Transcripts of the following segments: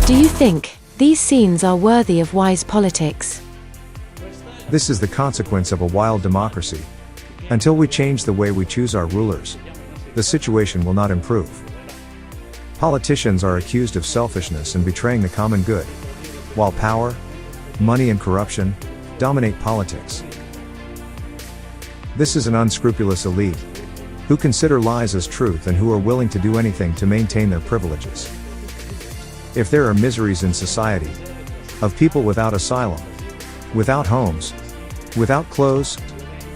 Do you think these scenes are worthy of wise politics? This is the consequence of a wild democracy. Until we change the way we choose our rulers, the situation will not improve. Politicians are accused of selfishness and betraying the common good, while power, money and corruption dominate politics. This is an unscrupulous elite, who consider lies as truth and who are willing to do anything to maintain their privileges. If there are miseries in society, of people without asylum, without homes, without clothes,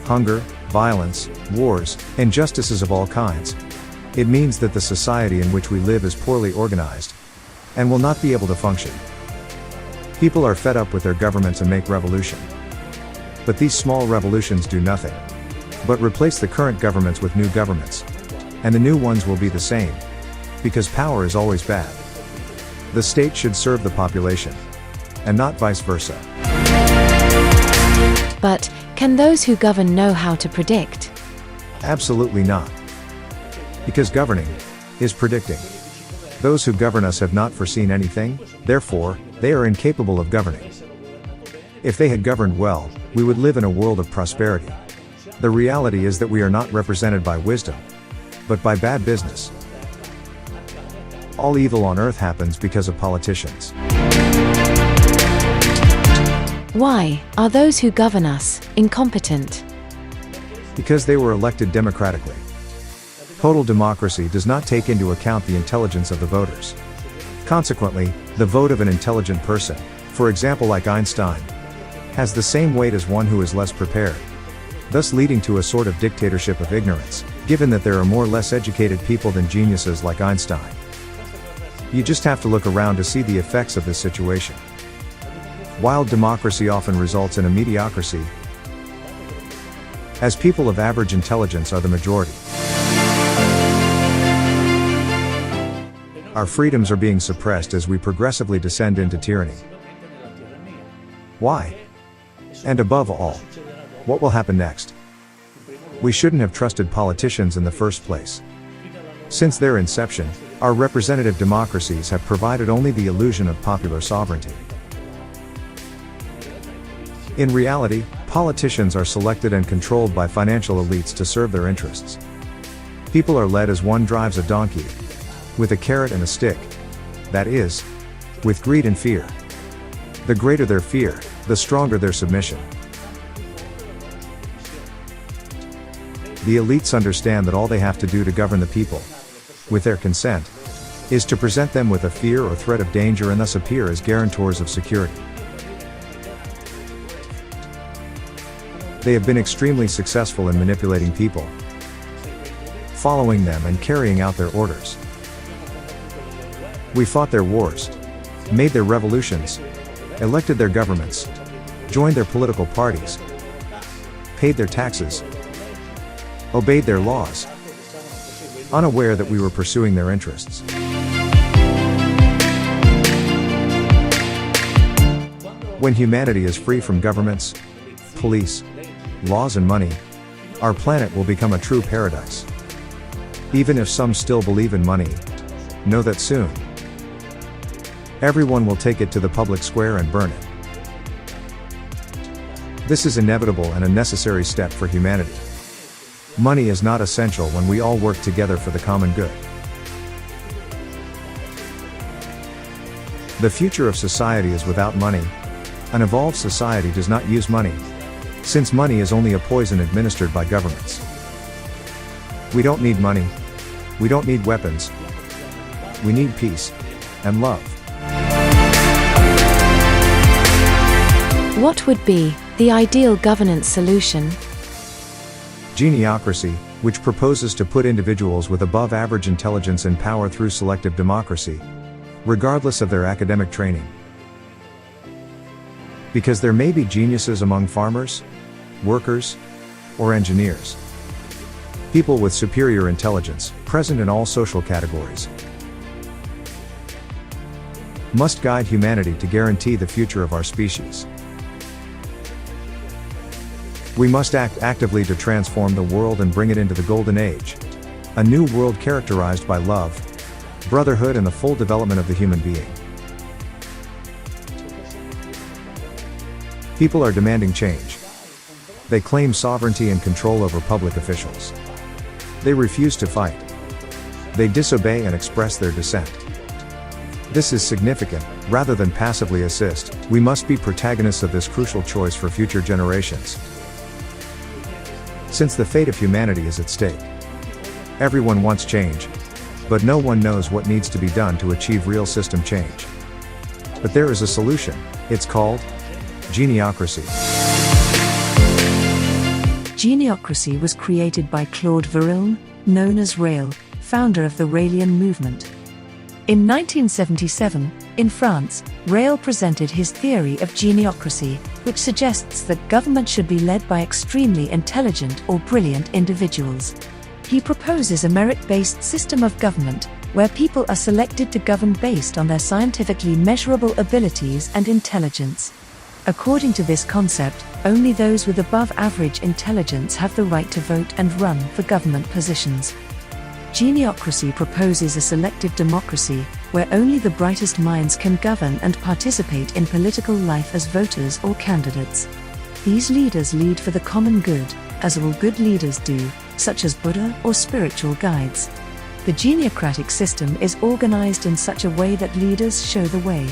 hunger, violence, wars, injustices of all kinds, it means that the society in which we live is poorly organized, and will not be able to function. People are fed up with their governments and make revolution. But these small revolutions do nothing, but replace the current governments with new governments. And the new ones will be the same, because power is always bad. The state should serve the population, and not vice versa. But can those who govern know how to predict? Absolutely not. Because governing is predicting. Those who govern us have not foreseen anything, therefore, they are incapable of governing. If they had governed well, we would live in a world of prosperity. The reality is that we are not represented by wisdom, but by bad business. All evil on earth happens because of politicians. Why are those who govern us incompetent? Because they were elected democratically. Total democracy does not take into account the intelligence of the voters. Consequently, the vote of an intelligent person, for example like Einstein, has the same weight as one who is less prepared, thus leading to a sort of dictatorship of ignorance, given that there are more less educated people than geniuses like Einstein. You just have to look around to see the effects of this situation. Wild democracy often results in a mediocrity, as people of average intelligence are the majority. Our freedoms are being suppressed as we progressively descend into tyranny. Why? And above all, what will happen next? We shouldn't have trusted politicians in the first place. Since their inception, our representative democracies have provided only the illusion of popular sovereignty. In reality, politicians are selected and controlled by financial elites to serve their interests. People are led as one drives a donkey, with a carrot and a stick. That is, with greed and fear. The greater their fear, the stronger their submission. The elites understand that all they have to do to govern the people, with their consent, is to present them with a fear or threat of danger and thus appear as guarantors of security. They have been extremely successful in manipulating people, following them and carrying out their orders. We fought their wars, made their revolutions, elected their governments, joined their political parties, paid their taxes, obeyed their laws, unaware that we were pursuing their interests. When humanity is free from governments, police, laws and money, our planet will become a true paradise. Even if some still believe in money, know that soon, everyone will take it to the public square and burn it. This is inevitable and a necessary step for humanity. Money is not essential when we all work together for the common good. The future of society is without money. An evolved society does not use money, since money is only a poison administered by governments. We don't need money. We don't need weapons. We need peace and love. What would be the ideal governance solution? Geniocracy, which proposes to put individuals with above-average intelligence in power through selective democracy, regardless of their academic training. Because there may be geniuses among farmers, workers, or engineers. People with superior intelligence, present in all social categories, must guide humanity to guarantee the future of our species. We must act actively to transform the world and bring it into the golden age. A new world characterized by love, brotherhood, and the full development of the human being. People are demanding change. They claim sovereignty and control over public officials. They refuse to fight. They disobey and express their dissent. This is significant. Rather than passively assist, we must be protagonists of this crucial choice for future generations. Since the fate of humanity is at stake. Everyone wants change, but no one knows what needs to be done to achieve real system change. But there is a solution. It's called Geniocracy. Geniocracy was created by Claude Varilne, known as Rail, founder of the Raelian movement. In 1977, in France, Rail presented his theory of geniocracy, which suggests that government should be led by extremely intelligent or brilliant individuals. He proposes a merit-based system of government, where people are selected to govern based on their scientifically measurable abilities and intelligence. According to this concept, only those with above-average intelligence have the right to vote and run for government positions. Geniocracy proposes a selective democracy, where only the brightest minds can govern and participate in political life as voters or candidates. These leaders lead for the common good, as all good leaders do, such as Buddha or spiritual guides. The geniocratic system is organized in such a way that leaders show the way.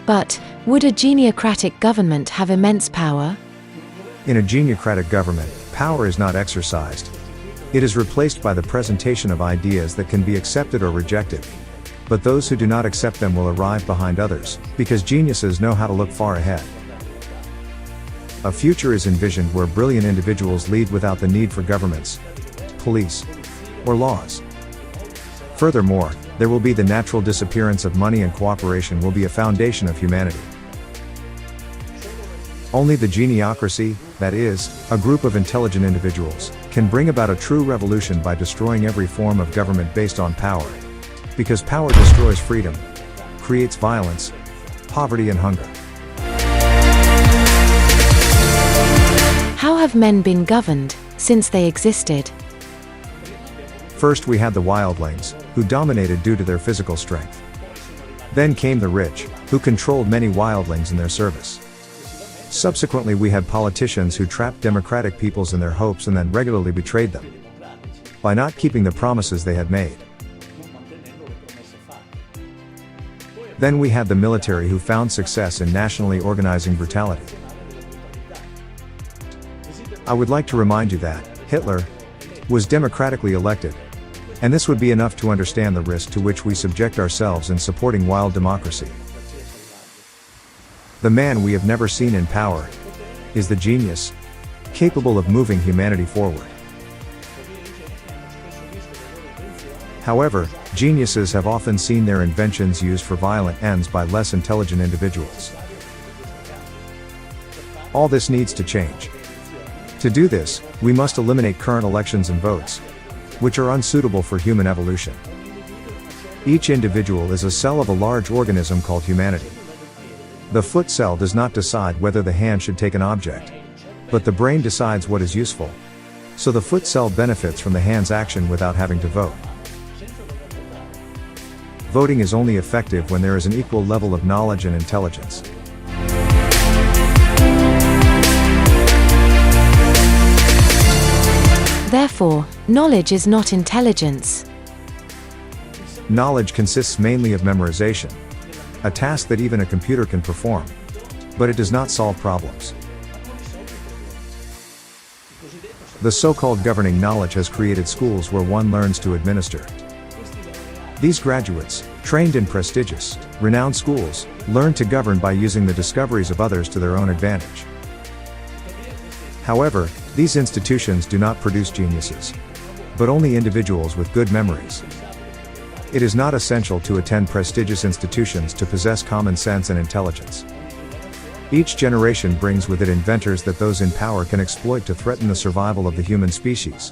But, would a geniocratic government have immense power? In a geniocratic government, power is not exercised. It is replaced by the presentation of ideas that can be accepted or rejected. But those who do not accept them will arrive behind others, because geniuses know how to look far ahead. A future is envisioned where brilliant individuals lead without the need for governments, police, or laws. Furthermore, there will be the natural disappearance of money, and cooperation will be a foundation of humanity. Only the geniocracy, that is, a group of intelligent individuals, can bring about a true revolution by destroying every form of government based on power. Because power destroys freedom, creates violence, poverty, and hunger. How have men been governed since they existed? First we had the wildlings, who dominated due to their physical strength. Then came the rich, who controlled many wildlings in their service. Subsequently we had politicians who trapped democratic peoples in their hopes and then regularly betrayed them by not keeping the promises they had made. Then we had the military, who found success in nationally organizing brutality. I would like to remind you that Hitler was democratically elected, and this would be enough to understand the risk to which we subject ourselves in supporting wild democracy. The man we have never seen in power is the genius, capable of moving humanity forward. However, geniuses have often seen their inventions used for violent ends by less intelligent individuals. All this needs to change. To do this, we must eliminate current elections and votes, which are unsuitable for human evolution. Each individual is a cell of a large organism called humanity. The foot cell does not decide whether the hand should take an object, but the brain decides what is useful. So the foot cell benefits from the hand's action without having to vote. Voting is only effective when there is an equal level of knowledge and intelligence. Therefore, knowledge is not intelligence. Knowledge consists mainly of memorization, a task that even a computer can perform, but it does not solve problems. The so-called governing knowledge has created schools where one learns to administer. These graduates, trained in prestigious, renowned schools, learn to govern by using the discoveries of others to their own advantage. However, these institutions do not produce geniuses, but only individuals with good memories. It is not essential to attend prestigious institutions to possess common sense and intelligence. Each generation brings with it inventors that those in power can exploit to threaten the survival of the human species,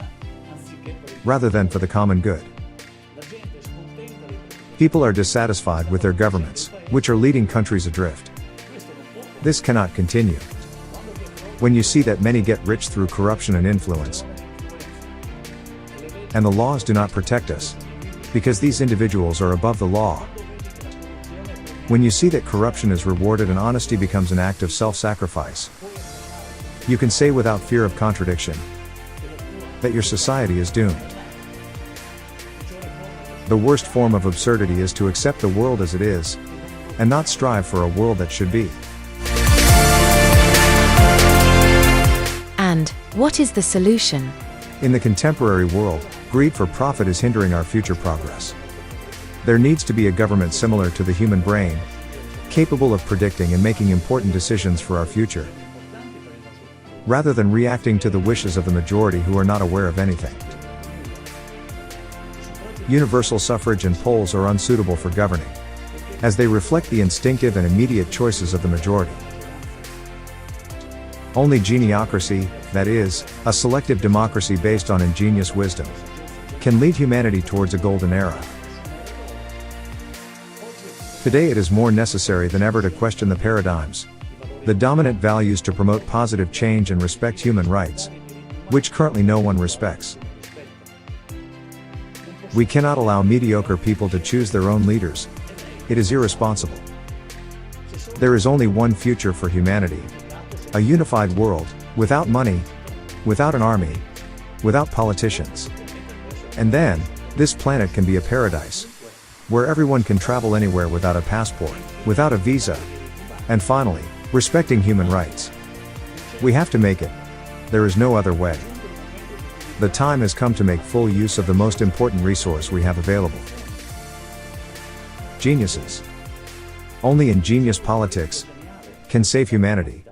rather than for the common good. People are dissatisfied with their governments, which are leading countries adrift. This cannot continue. When you see that many get rich through corruption and influence, and the laws do not protect us, because these individuals are above the law. When you see that corruption is rewarded and honesty becomes an act of self-sacrifice, you can say without fear of contradiction that your society is doomed. The worst form of absurdity is to accept the world as it is, and not strive for a world that should be. And what is the solution? In the contemporary world, greed for profit is hindering our future progress. There needs to be a government similar to the human brain, capable of predicting and making important decisions for our future, rather than reacting to the wishes of the majority who are not aware of anything. Universal suffrage and polls are unsuitable for governing, as they reflect the instinctive and immediate choices of the majority. Only geniocracy, that is, a selective democracy based on ingenious wisdom, can lead humanity towards a golden era. Today it is more necessary than ever to question the paradigms, the dominant values to promote positive change and respect human rights, which currently no one respects. We cannot allow mediocre people to choose their own leaders. It is irresponsible. There is only one future for humanity: a unified world, without money, without an army, without politicians. And then, this planet can be a paradise, where everyone can travel anywhere without a passport, without a visa, and finally, respecting human rights. We have to make it. There is no other way. The time has come to make full use of the most important resource we have available: geniuses. Only ingenious politics can save humanity.